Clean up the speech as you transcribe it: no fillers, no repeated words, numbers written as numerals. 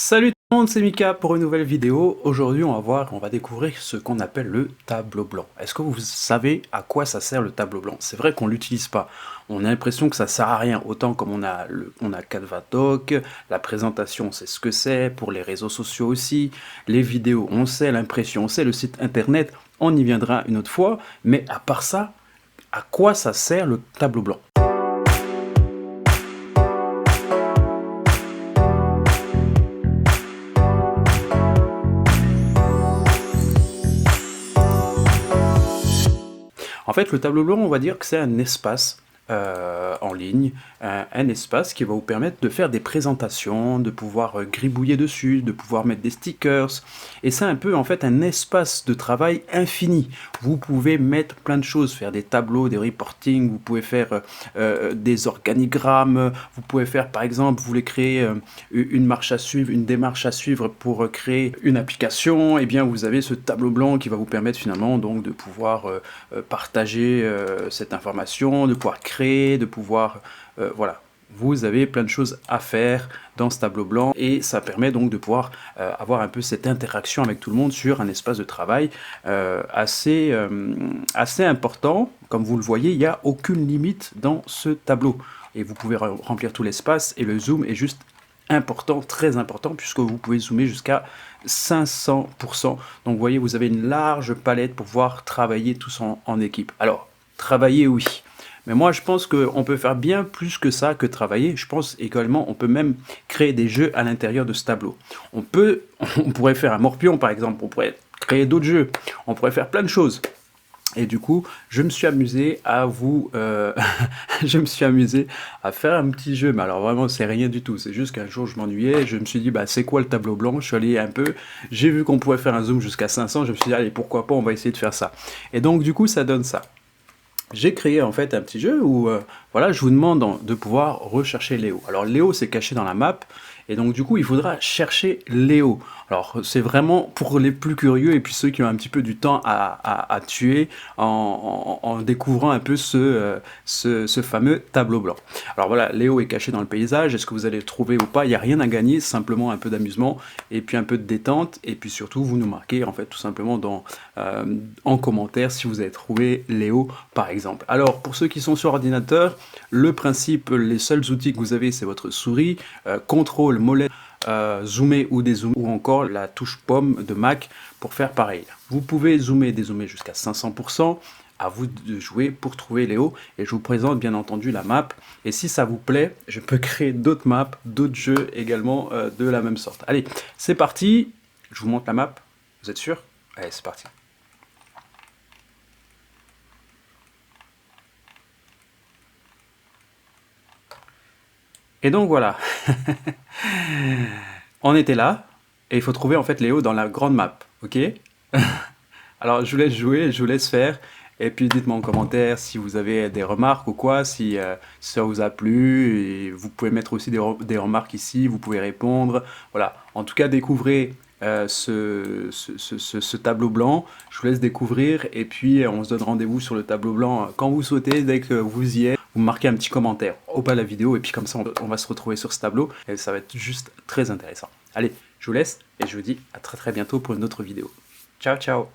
Salut tout le monde, c'est Mika pour une nouvelle vidéo. Aujourd'hui, on va découvrir ce qu'on appelle le tableau blanc. Est-ce que vous savez à quoi ça sert le tableau blanc? C'est vrai qu'on l'utilise pas. On a l'impression que ça sert à rien. Autant comme on a Canva Doc, la présentation, c'est ce que c'est, pour les réseaux sociaux aussi, les vidéos, on sait, l'impression, on sait, le site internet, on y viendra une autre fois. Mais à part ça, à quoi ça sert le tableau blanc? En fait, le tableau blanc, on va dire que c'est un espace en ligne, un espace qui va vous permettre de faire des présentations, de pouvoir gribouiller dessus, de pouvoir mettre des stickers. Et c'est un peu en fait un espace de travail infini. Vous pouvez mettre plein de choses, faire des tableaux, des reporting, vous pouvez faire des organigrammes, vous pouvez faire par exemple, vous voulez créer une marche à suivre, une démarche à suivre pour créer une application, et bien vous avez ce tableau blanc qui va vous permettre finalement donc de pouvoir partager cette information, de pouvoir créer, de pouvoir voilà, vous avez plein de choses à faire dans ce tableau blanc et ça permet donc de pouvoir avoir un peu cette interaction avec tout le monde sur un espace de travail assez important. Comme vous le voyez, il n'y a aucune limite dans ce tableau et vous pouvez remplir tout l'espace et le zoom est juste important, très important, puisque vous pouvez zoomer jusqu'à 500%. Donc vous voyez, vous avez une large palette pour pouvoir travailler tous en équipe. Alors, travailler, oui. Mais moi, je pense qu'on peut faire bien plus que ça, que travailler. Je pense également, on peut même créer des jeux à l'intérieur de ce tableau. On pourrait faire un morpion, par exemple. On pourrait créer d'autres jeux. On pourrait faire plein de choses. Et du coup, je me suis amusé à je me suis amusé à faire un petit jeu. Mais alors vraiment, c'est rien du tout. C'est juste qu'un jour, je m'ennuyais. Je me suis dit, bah, c'est quoi le tableau blanc? Je suis allé un peu. J'ai vu qu'on pouvait faire un zoom jusqu'à 500. Je me suis dit, allez, pourquoi pas, on va essayer de faire ça. Et donc, du coup, ça donne ça. J'ai créé en fait un petit jeu où voilà, je vous demande de pouvoir rechercher Léo. Alors Léo c'est caché dans la map et donc du coup il faudra chercher Léo. Alors c'est vraiment pour les plus curieux et puis ceux qui ont un petit peu du temps à tuer en découvrant un peu ce fameux tableau blanc. Alors voilà, Léo est caché dans le paysage, est-ce que vous allez le trouver ou pas? Il n'y a rien à gagner, simplement un peu d'amusement et puis un peu de détente et puis surtout vous nous marquez en fait tout simplement en commentaire si vous avez trouvé Léo par exemple. Alors pour ceux qui sont sur ordinateur, le principe, les seuls outils que vous avez c'est votre souris, contrôle, molette, zoomer ou dézoomer ou encore la touche pomme de Mac pour faire pareil. Vous pouvez zoomer et dézoomer jusqu'à 500%. À vous de jouer pour trouver Léo et je vous présente bien entendu la map et si ça vous plaît je peux créer d'autres maps, d'autres jeux également de la même sorte. Allez c'est parti, je vous montre la map, vous êtes sûr? Allez c'est parti. Et donc voilà, on était là, et il faut trouver en fait Léo dans la grande map, ok? Alors je vous laisse jouer, je vous laisse faire, et puis dites-moi en commentaire si vous avez des remarques ou quoi, si ça vous a plu, et vous pouvez mettre aussi des remarques ici, vous pouvez répondre, voilà. En tout cas découvrez ce tableau blanc, je vous laisse découvrir, et puis on se donne rendez-vous sur le tableau blanc quand vous souhaitez, dès que vous y êtes. Vous marquez un petit commentaire au bas de la vidéo et puis comme ça on va se retrouver sur ce tableau et ça va être juste très intéressant. Allez, je vous laisse et je vous dis à très bientôt pour une autre vidéo. Ciao ciao.